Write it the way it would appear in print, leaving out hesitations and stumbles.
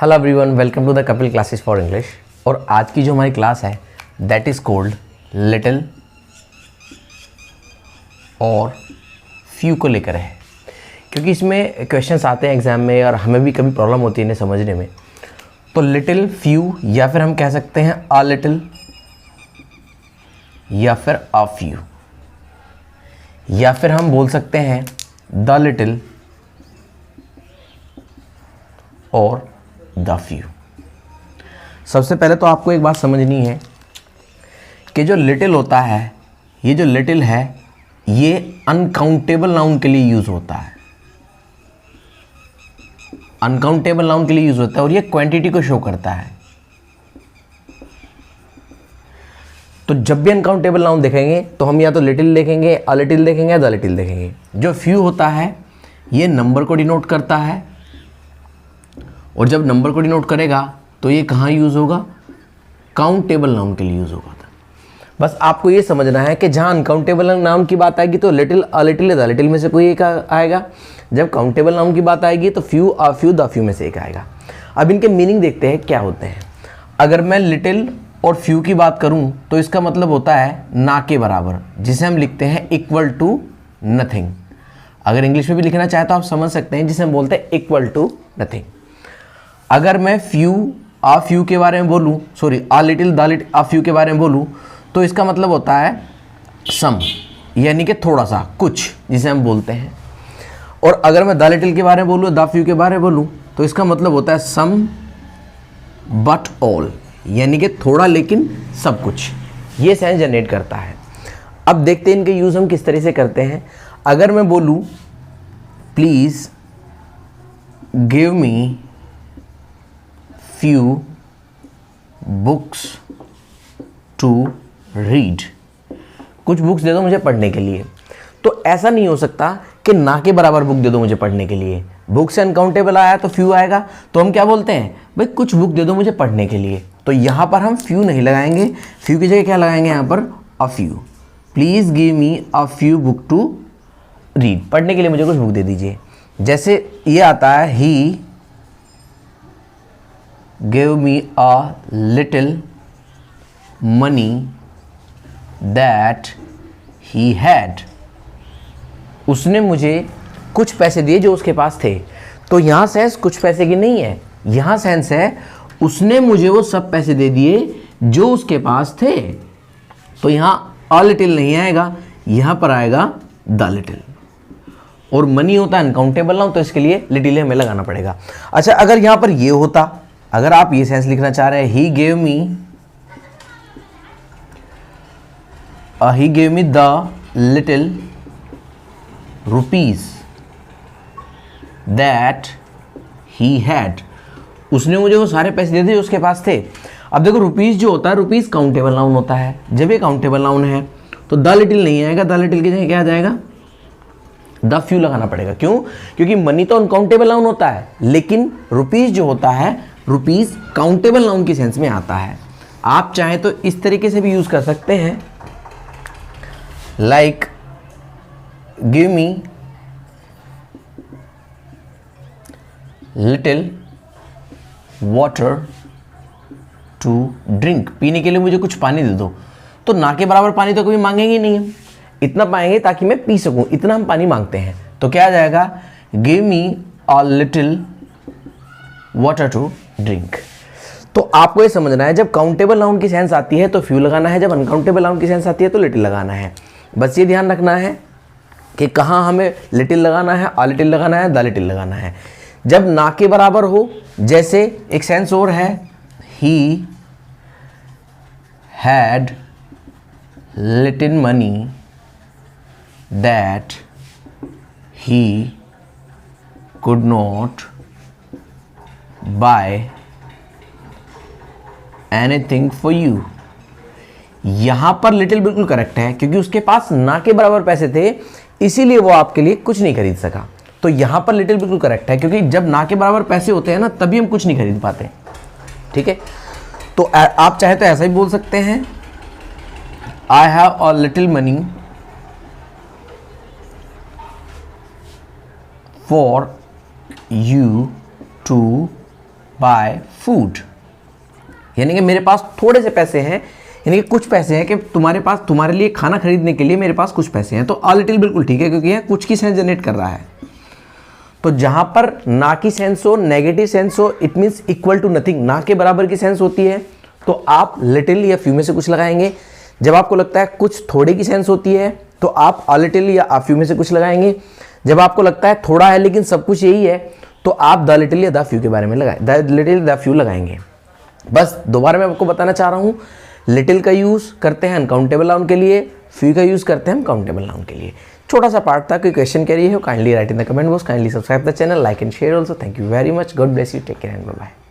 Hello everyone, welcome to the Kapil classes for English. और आज की जो हमारी क्लास है दैट इज़ कोल्ड लिटिल और फ्यू को लेकर है, क्योंकि इसमें क्वेश्चंस आते हैं एग्जाम में और हमें भी कभी प्रॉब्लम होती है इन्हें समझने में। तो लिटिल, फ्यू या फिर हम कह सकते हैं अ लिटिल या फिर अ फ्यू, या फिर हम बोल सकते हैं द लिटिल और द फ्यू। सबसे पहले तो आपको एक बात समझनी है कि जो लिटिल होता है, ये जो लिटिल है ये अनकाउंटेबल नाउन के लिए यूज होता है। अनकाउंटेबल नाउन के लिए यूज होता है और ये क्वांटिटी को शो करता है। तो जब भी अनकाउंटेबल नाउन देखेंगे तो हम या तो लिटिल देखेंगे, अ लिटिल देखेंगे या द लिटिल देखेंगे। जो फ्यू होता है ये नंबर को डिनोट करता है, और जब नंबर को डिनोट करेगा तो ये कहाँ यूज़ होगा? काउंटेबल नाउन के लिए यूज़ होगा। बस आपको ये समझना है कि जहाँ अनकाउंटेबल नाउन की बात आएगी तो लिटिल, अ लिटिल या द लिटिल में से कोई एक आएगा। जब काउंटेबल नाउन की बात आएगी तो few, a few, the few में से एक आएगा। अब इनके मीनिंग देखते हैं क्या होते हैं। अगर मैं लिटिल और फ्यू की बात करूँ तो इसका मतलब होता है ना के बराबर, जिसे हम लिखते हैं इक्वल टू नथिंग। अगर इंग्लिश में भी लिखना चाहे तो आप समझ सकते हैं, जिसे हम बोलते हैं इक्वल टू नथिंग। अगर मैं फ्यू, आ फ्यू के बारे में बोलूँ, sorry uh little, the little, uh few के बारे में बोलूँ तो इसका मतलब होता है सम, यानी कि थोड़ा सा, कुछ, जिसे हम बोलते हैं। और अगर मैं द लिटिल के बारे में बोलूँ, द फ्यू के बारे में बोलूँ तो इसका मतलब होता है सम बट ऑल, यानी कि थोड़ा लेकिन सब कुछ। ये सेंस जनरेट करता है। अब देखते हैं इनके यूज़ हम किस तरह से करते हैं। अगर मैं बोलूँ please give me few books to read, कुछ बुक्स दे दो मुझे पढ़ने के लिए, तो ऐसा नहीं हो सकता कि ना के बराबर बुक दे दो मुझे पढ़ने के लिए। बुक से अनकाउंटेबल आया तो फ्यू आएगा, तो हम क्या बोलते हैं भाई कुछ बुक दे दो मुझे पढ़ने के लिए। तो यहाँ पर हम फ्यू नहीं लगाएंगे, फ्यू की जगह क्या लगाएंगे यहाँ पर? A few. Please give me a few book to read, पढ़ने के लिए मुझे कुछ बुक दे दीजिए। जैसे ये आता है ही gave me a little money that he had, उसने मुझे कुछ पैसे दिए जो उसके पास थे। तो यहाँ सेंस कुछ पैसे की नहीं है, यहाँ सेंस है उसने मुझे वो सब पैसे दे दिए जो उसके पास थे। तो यहाँ a little नहीं आएगा, यहाँ पर आएगा द लिटिल। और मनी होता है अनकाउंटेबल नाउन, तो इसके लिए लिटिल हमें लगाना पड़ेगा। अच्छा, अगर यहाँ पर ये होता, अगर आप ये सेंस लिखना चाह रहे हैं he gave me the little rupees that he had, उसने मुझे वो सारे पैसे दे दिए जो उसके पास थे। अब देखो रुपीज जो होता है, रुपीज काउंटेबल नाउन होता है। जब ये काउंटेबल नाउन है तो द लिटिल नहीं आएगा, द लिटिल की जगह क्या आ जाएगा? द फ्यू लगाना पड़ेगा। क्यों? क्योंकि मनी तो अनकाउंटेबल नाउन होता है, लेकिन रुपीज जो होता है, रुपीज काउंटेबल नाउन की सेंस में आता है। आप चाहें तो इस तरीके से भी यूज कर सकते हैं, like give me little water to drink, पीने के लिए मुझे कुछ पानी दे दो। तो ना के बराबर पानी तो कभी मांगेंगे नहीं हम, इतना पाएंगे ताकि मैं पी सकूं, इतना हम पानी मांगते हैं। तो क्या आ जाएगा? Give me a little water to drink. तो आपको ये समझना है, जब काउंटेबल नाउन की सेंस आती है तो फ्यू लगाना है, जब अनकाउंटेबल नाउन की सेंस आती है तो लिटिल लगाना है। बस ये ध्यान रखना है कि कहाँ हमें लिटिल लगाना है, अ लिटिल लगाना है, द लिटिल लगाना है। जब ना के बराबर हो, जैसे एक सेंस और है, he had little money that he could not buy anything for you। यहां पर लिटिल बिल्कुल करेक्ट है, क्योंकि उसके पास ना के बराबर पैसे थे, इसीलिए वो आपके लिए कुछ नहीं खरीद सका। तो यहां पर लिटिल बिल्कुल करेक्ट है, क्योंकि जब ना के बराबर पैसे होते हैं ना, तभी हम कुछ नहीं खरीद पाते। ठीक है, तो आप चाहे तो ऐसा ही बोल सकते हैं, I have a little money for you to buy food, यानी कि मेरे पास थोड़े से पैसे हैं, यानी कि कुछ पैसे हैं कि तुम्हारे पास, तुम्हारे लिए खाना खरीदने के लिए मेरे पास कुछ पैसे हैं। तो अ लिटिल बिल्कुल ठीक है, क्योंकि यह कुछ की सेंस जनरेट कर रहा है। तो जहां पर ना की सेंस हो, नेगेटिव सेंस हो, it means equal to nothing, ना के बराबर की सेंस होती है, तो आप लिटिल या फ्यू में से कुछ लगाएंगे। जब आपको लगता है कुछ थोड़े की सेंस होती है, तो आप अ लिटिल या अ फ्यू में से कुछ लगाएंगे। जब आपको लगता है थोड़ा है लेकिन सब कुछ यही है, तो आप द लिटिल या द फ्यू के बारे में लगाएं, द लिटिल द फ्यू लगाएंगे। बस दोबारा मैं आपको बताना चाह रहा हूँ, लिटिल का यूज़ करते हैं अनकाउंटेबल नाउन के लिए, फ्यू का यूज़ करते हैं हम काउंटेबल नाउन के लिए। छोटा सा पार्ट था, कोई क्वेश्चन कैरी है kindly write in the comment box, kindly subscribe the channel, like and share also. Thank you very much, God bless you, take care and bye bye.